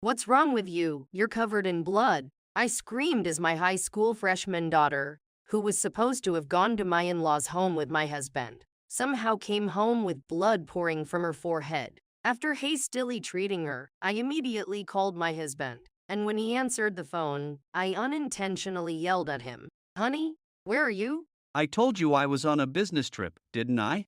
What's wrong with you? You're covered in blood. I screamed as my high school freshman daughter, who was supposed to have gone to my in-laws' home with my husband, somehow came home with blood pouring from her forehead. After hastily treating her, I immediately called my husband, and when he answered the phone, I unintentionally yelled at him, "Honey, where are you?" I told you I was on a business trip, didn't I?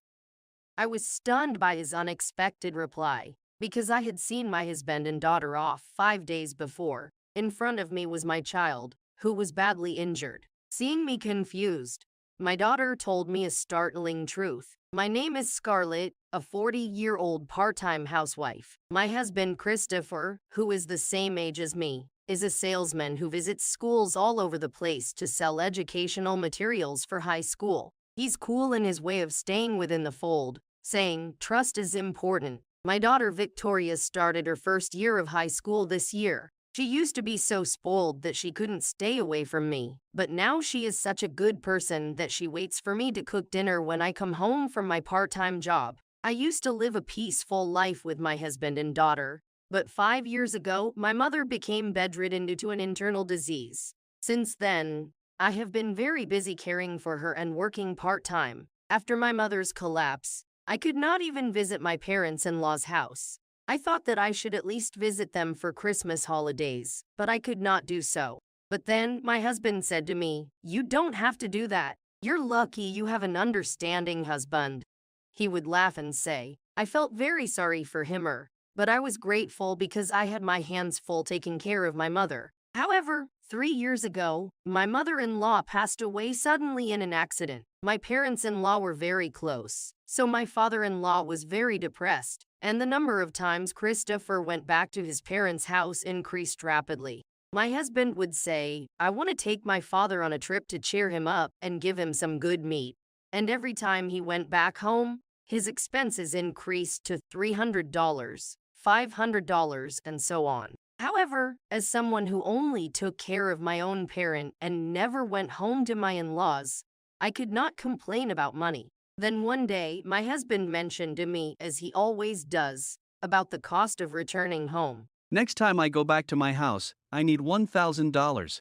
I was stunned by his unexpected reply, because I had seen my husband and daughter off 5 days before. In front of me was my child, who was badly injured. Seeing me confused, my daughter told me a startling truth. My name is Scarlett, a 40-year-old part-time housewife. My husband, Christopher, who is the same age as me, is a salesman who visits schools all over the place to sell educational materials for high school. He's cool in his way of staying within the fold, saying trust is important. My daughter Victoria started her first year of high school this year. She used to be so spoiled that she couldn't stay away from me, but now she is such a good person that she waits for me to cook dinner when I come home from my part-time job. I used to live a peaceful life with my husband and daughter, but 5 years ago, my mother became bedridden due to an internal disease. Since then, I have been very busy caring for her and working part-time. After my mother's collapse, I could not even visit my parents-in-law's house. I thought that I should at least visit them for Christmas holidays, but I could not do so. But then my husband said to me, "You don't have to do that. You're lucky you have an understanding husband." He would laugh and say, I felt very sorry for him, but I was grateful because I had my hands full taking care of my mother. However, 3 years ago, my mother-in-law passed away suddenly in an accident. My parents-in-law were very close, so my father-in-law was very depressed, and the number of times Christopher went back to his parents' house increased rapidly. My husband would say, "I want to take my father on a trip to cheer him up and give him some good meat." And every time he went back home, his expenses increased to $300, $500, and so on. However, as someone who only took care of my own parent and never went home to my in-laws, I could not complain about money. Then one day, my husband mentioned to me, as he always does, about the cost of returning home. Next time I go back to my house, I need $1,000.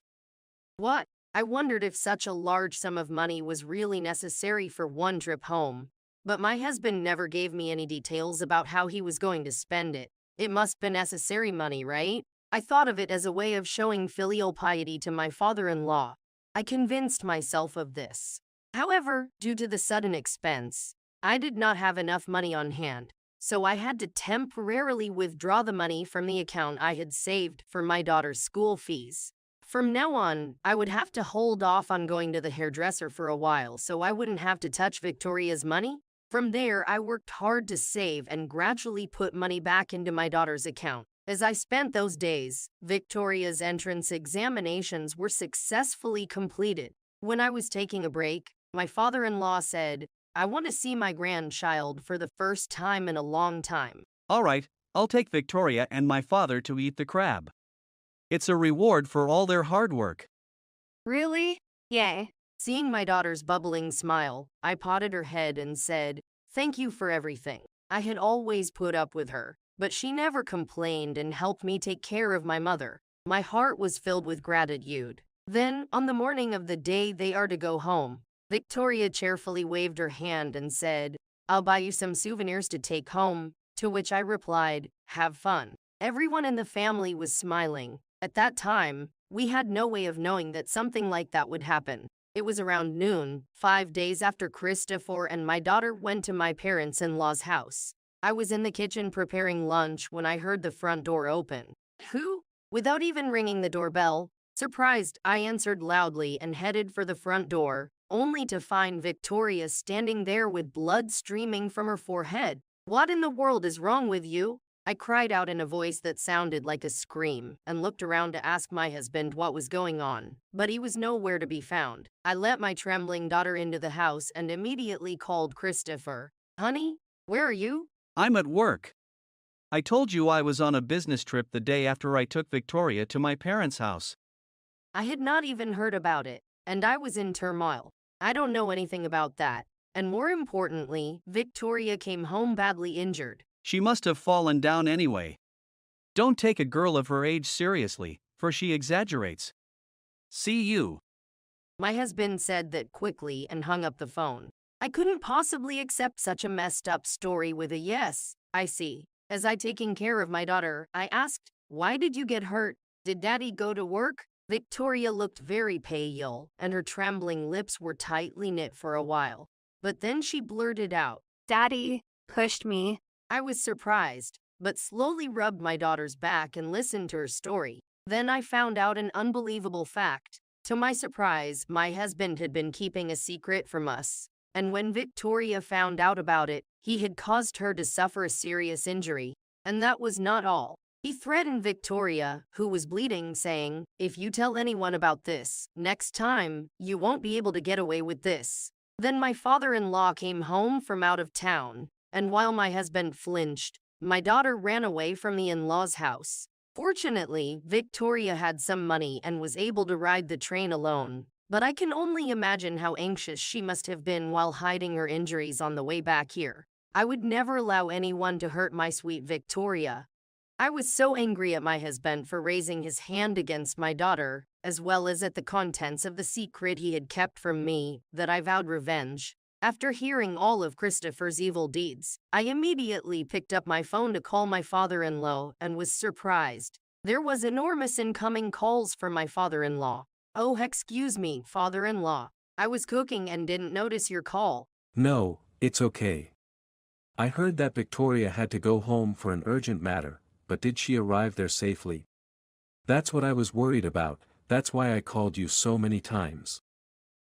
What? I wondered if such a large sum of money was really necessary for one trip home. But my husband never gave me any details about how he was going to spend it. It must be necessary money, right? I thought of it as a way of showing filial piety to my father-in-law. I convinced myself of this. However, due to the sudden expense, I did not have enough money on hand, so I had to temporarily withdraw the money from the account I had saved for my daughter's school fees. From now on, I would have to hold off on going to the hairdresser for a while so I wouldn't have to touch Victoria's money. From there, I worked hard to save and gradually put money back into my daughter's account. As I spent those days, Victoria's entrance examinations were successfully completed. When I was taking a break, my father-in-law said, "I want to see my grandchild for the first time in a long time." All right, I'll take Victoria and my father to eat the crab. It's a reward for all their hard work. Really? Yay. Seeing my daughter's bubbling smile, I patted her head and said, "Thank you for everything." I had always put up with her, but she never complained and helped me take care of my mother. My heart was filled with gratitude. Then, on the morning of the day they are to go home, Victoria cheerfully waved her hand and said, "I'll buy you some souvenirs to take home," to which I replied, "Have fun." Everyone in the family was smiling. At that time, we had no way of knowing that something like that would happen. It was around noon, 5 days after Christopher and my daughter went to my parents-in-law's house. I was in the kitchen preparing lunch when I heard the front door open. Who? Without even ringing the doorbell, surprised, I answered loudly and headed for the front door, only to find Victoria standing there with blood streaming from her forehead. "What in the world is wrong with you?" I cried out in a voice that sounded like a scream and looked around to ask my husband what was going on, but he was nowhere to be found. I let my trembling daughter into the house and immediately called Christopher. "Honey, where are you?" I'm at work. I told you I was on a business trip the day after I took Victoria to my parents' house. I had not even heard about it, and I was in turmoil. I don't know anything about that. And more importantly, Victoria came home badly injured. She must have fallen down anyway. Don't take a girl of her age seriously, for she exaggerates. See you. My husband said that quickly and hung up the phone. I couldn't possibly accept such a messed up story with a yes, I see. As I taking care of my daughter, I asked, "Why did you get hurt? Did Daddy go to work?" Victoria looked very pale, and her trembling lips were tightly knit for a while. But then she blurted out, Daddy pushed me. I was surprised, but slowly rubbed my daughter's back and listened to her story. Then I found out an unbelievable fact. To my surprise, my husband had been keeping a secret from us. And when Victoria found out about it, he had caused her to suffer a serious injury. And that was not all. He threatened Victoria, who was bleeding, saying, "If you tell anyone about this, next time, you won't be able to get away with this." Then my father-in-law came home from out of town, and while my husband flinched, my daughter ran away from the in-laws' house. Fortunately, Victoria had some money and was able to ride the train alone, but I can only imagine how anxious she must have been while hiding her injuries on the way back here. I would never allow anyone to hurt my sweet Victoria. I was so angry at my husband for raising his hand against my daughter, as well as at the contents of the secret he had kept from me, that I vowed revenge. After hearing all of Christopher's evil deeds, I immediately picked up my phone to call my father-in-law and was surprised. There was enormous incoming calls from my father-in-law. "Oh, excuse me, father-in-law. I was cooking and didn't notice your call." No, it's okay. I heard that Victoria had to go home for an urgent matter, but did she arrive there safely? That's what I was worried about, that's why I called you so many times.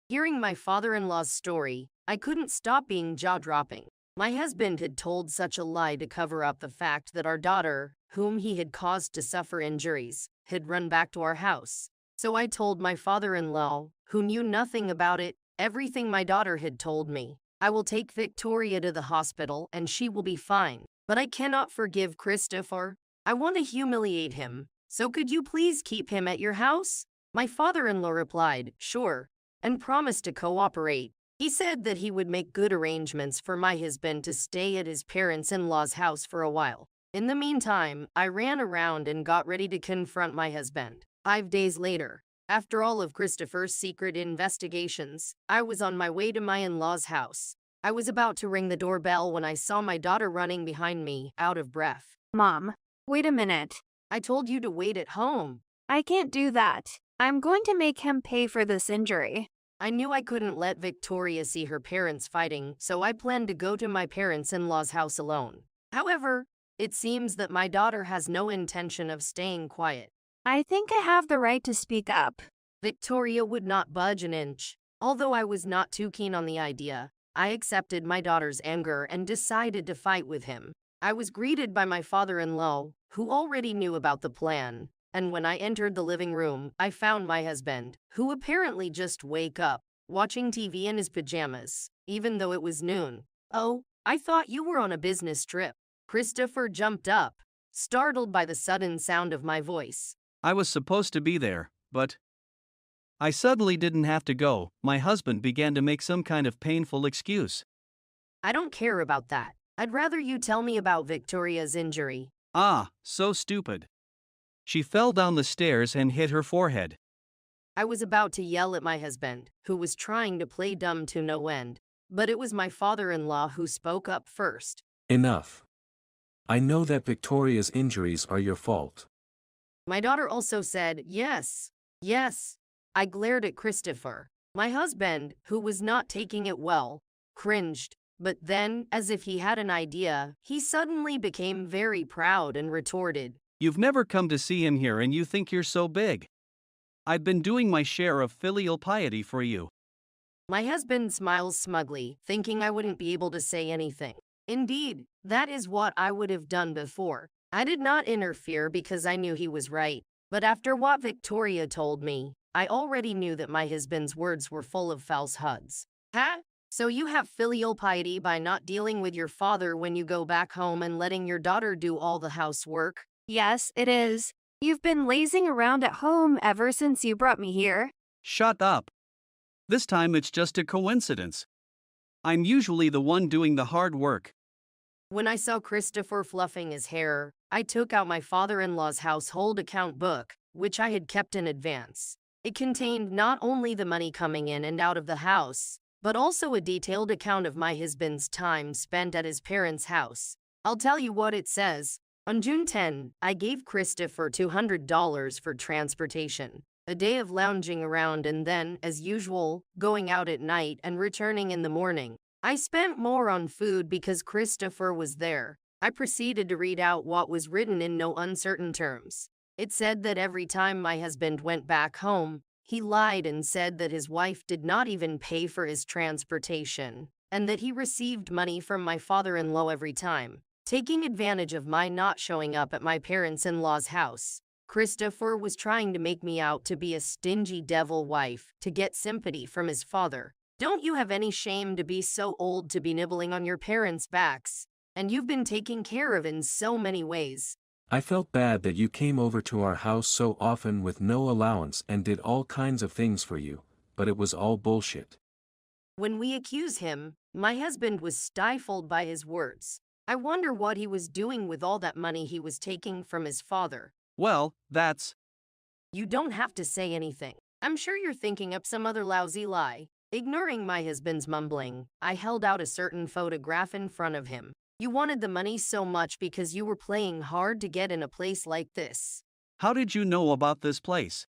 Hearing my father-in-law's story, I couldn't stop being jaw-dropping. My husband had told such a lie to cover up the fact that our daughter, whom he had caused to suffer injuries, had run back to our house. So I told my father-in-law, who knew nothing about it, everything my daughter had told me. I will take Victoria to the hospital and she will be fine. But I cannot forgive Christopher. I want to humiliate him. So could you please keep him at your house? My father-in-law replied, "Sure," and promised to cooperate. He said that he would make good arrangements for my husband to stay at his parents-in-law's house for a while. In the meantime, I ran around and got ready to confront my husband. 5 days later, after all of Christopher's secret investigations, I was on my way to my in-law's house. I was about to ring the doorbell when I saw my daughter running behind me, out of breath. Mom, wait a minute. I told you to wait at home. I can't do that. I'm going to make him pay for this injury. I knew I couldn't let Victoria see her parents fighting, so I planned to go to my parents-in-law's house alone. However, it seems that my daughter has no intention of staying quiet. I think I have the right to speak up. Victoria would not budge an inch. Although I was not too keen on the idea, I accepted my daughter's anger and decided to fight with him. I was greeted by my father-in-law, who already knew about the plan, and when I entered the living room, I found my husband, who apparently just woke up, watching TV in his pajamas, even though it was noon. "Oh, I thought you were on a business trip." Christopher jumped up, startled by the sudden sound of my voice. I was supposed to be there, but I suddenly didn't have to go. My husband began to make some kind of painful excuse. "I don't care about that. I'd rather you tell me about Victoria's injury." Ah, so stupid. She fell down the stairs and hit her forehead. I was about to yell at my husband, who was trying to play dumb to no end, but it was my father-in-law who spoke up first. Enough. I know that Victoria's injuries are your fault. My daughter also said, "Yes, yes." I glared at Christopher. My husband, who was not taking it well, cringed, but then, as if he had an idea, he suddenly became very proud and retorted, You've never come to see him here and you think you're so big. I've been doing my share of filial piety for you. My husband smiles smugly, thinking I wouldn't be able to say anything. Indeed, that is what I would have done before. I did not interfere because I knew he was right, but after what Victoria told me, I already knew that my husband's words were full of falsehoods. "Huh? So you have filial piety by not dealing with your father when you go back home and letting your daughter do all the housework?" Yes, it is. You've been lazing around at home ever since you brought me here. Shut up. This time it's just a coincidence. I'm usually the one doing the hard work. When I saw Christopher fluffing his hair, I took out my father-in-law's household account book, which I had kept in advance. It contained not only the money coming in and out of the house, but also a detailed account of my husband's time spent at his parents' house. I'll tell you what it says. On June 10, I gave Christopher $200 for transportation, a day of lounging around and then, as usual, going out at night and returning in the morning. I spent more on food because Christopher was there. I proceeded to read out what was written in no uncertain terms. It said that every time my husband went back home, he lied and said that his wife did not even pay for his transportation, and that he received money from my father-in-law every time, taking advantage of my not showing up at my parents-in-law's house. Christopher was trying to make me out to be a stingy devil wife to get sympathy from his father. Don't you have any shame to be so old to be nibbling on your parents' backs? And you've been taken care of in so many ways. I felt bad that you came over to our house so often with no allowance and did all kinds of things for you, but it was all bullshit. When we accuse him, my husband was stifled by his words. I wonder what he was doing with all that money he was taking from his father. Well, that's. You don't have to say anything. I'm sure you're thinking up some other lousy lie. Ignoring my husband's mumbling, I held out a certain photograph in front of him. You wanted the money so much because you were playing hard to get in a place like this. How did you know about this place?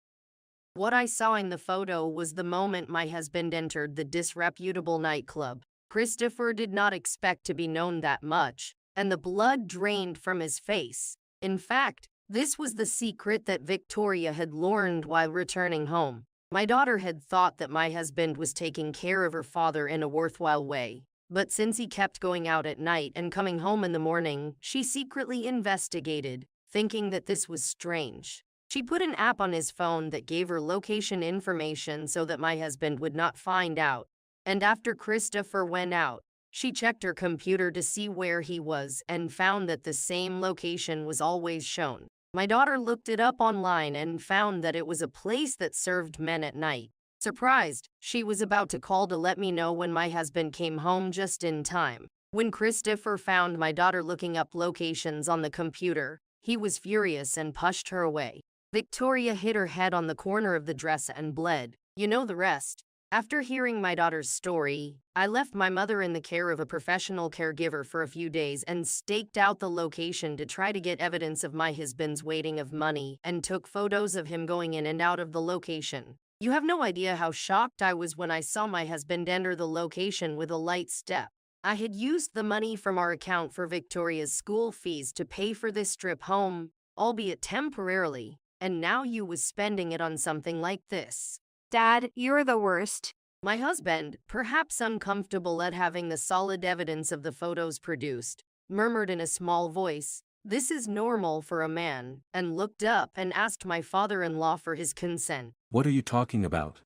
What I saw in the photo was the moment my husband entered the disreputable nightclub. Christopher did not expect to be known that much, and the blood drained from his face. In fact, this was the secret that Victoria had learned while returning home. My daughter had thought that my husband was taking care of her father in a worthwhile way. But since he kept going out at night and coming home in the morning, she secretly investigated, thinking that this was strange. She put an app on his phone that gave her location information so that my husband would not find out. And after Christopher went out, she checked her computer to see where he was and found that the same location was always shown. My daughter looked it up online and found that it was a place that served men at night. Surprised, she was about to call to let me know when my husband came home just in time. When Christopher found my daughter looking up locations on the computer, he was furious and pushed her away. Victoria hit her head on the corner of the dresser and bled. You know the rest. After hearing my daughter's story, I left my mother in the care of a professional caregiver for a few days and staked out the location to try to get evidence of my husband's waiting of money and took photos of him going in and out of the location. You have no idea how shocked I was when I saw my husband enter the location with a light step. I had used the money from our account for Victoria's school fees to pay for this trip home, albeit temporarily, and now you was spending it on something like this. Dad, you're the worst. My husband, perhaps uncomfortable at having the solid evidence of the photos produced, murmured in a small voice, "This is normal for a man," and looked up and asked my father-in-law for his consent. What are you talking about?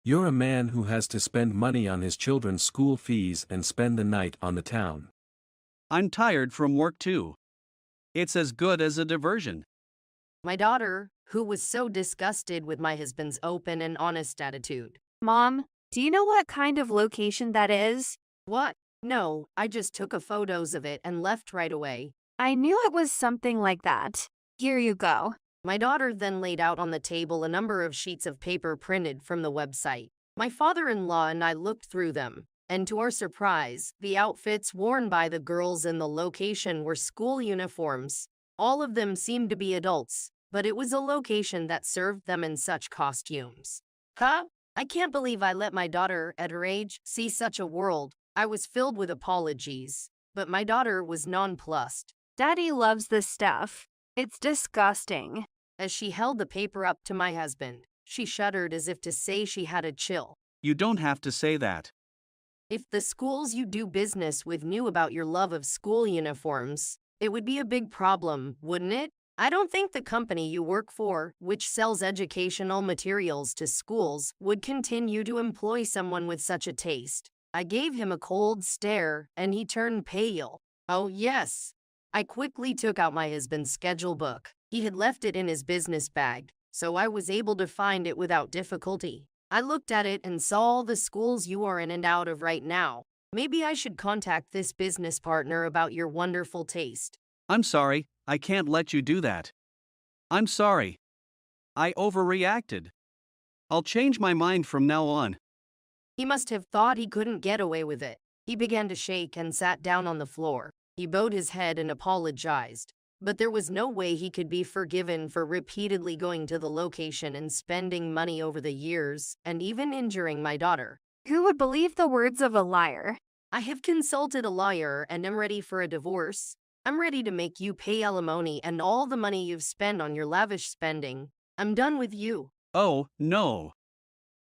You're a man who has to spend money on his children's school fees and spend the night on the town. I'm tired from work too. It's as good as a diversion. My daughter, who was so disgusted with my husband's open and honest attitude. Mom, do you know what kind of location that is? What? No, I just took a photos of it and left right away. I knew it was something like that. Here you go. My daughter then laid out on the table a number of sheets of paper printed from the website. My father-in-law and I looked through them, and to our surprise, the outfits worn by the girls in the location were school uniforms. All of them seemed to be adults, but it was a location that served them in such costumes. Huh? I can't believe I let my daughter, at her age, see such a world. I was filled with apologies, but my daughter was nonplussed. Daddy loves this stuff. It's disgusting. As she held the paper up to my husband, she shuddered as if to say she had a chill. You don't have to say that. If the schools you do business with knew about your love of school uniforms, it would be a big problem, wouldn't it? I don't think the company you work for, which sells educational materials to schools, would continue to employ someone with such a taste. I gave him a cold stare, and he turned pale. Oh, yes. I quickly took out my husband's schedule book. He had left it in his business bag, so I was able to find it without difficulty. I looked at it and saw all the schools you are in and out of right now. Maybe I should contact this business partner about your wonderful taste. I'm sorry, I can't let you do that. I'm sorry. I overreacted. I'll change my mind from now on. He must have thought he couldn't get away with it. He began to shake and sat down on the floor. He bowed his head and apologized. But there was no way he could be forgiven for repeatedly going to the location and spending money over the years, and even injuring my daughter. Who would believe the words of a liar? I have consulted a lawyer and am ready for a divorce. I'm ready to make you pay alimony and all the money you've spent on your lavish spending. I'm done with you. Oh, no.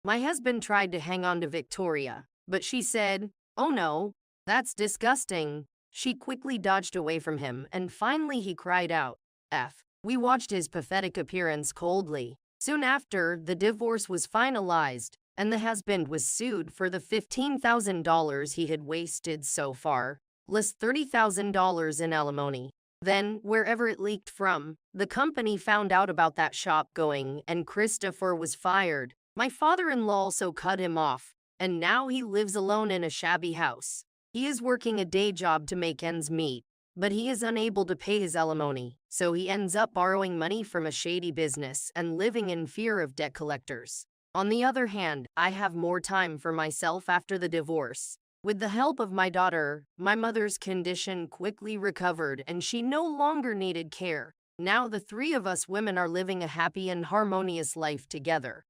My husband tried to hang on to Victoria, but she said, "Oh no, that's disgusting." She quickly dodged away from him, and finally he cried out, "F." We watched his pathetic appearance coldly. Soon after, the divorce was finalized, and the husband was sued for the $15,000 he had wasted so far, plus $30,000 in alimony. Then, wherever it leaked from, the company found out about that shop going, and Christopher was fired. My father-in-law also cut him off, and now he lives alone in a shabby house. He is working a day job to make ends meet, but he is unable to pay his alimony, so he ends up borrowing money from a shady business and living in fear of debt collectors. On the other hand, I have more time for myself after the divorce. With the help of my daughter, my mother's condition quickly recovered and she no longer needed care. Now the three of us women are living a happy and harmonious life together.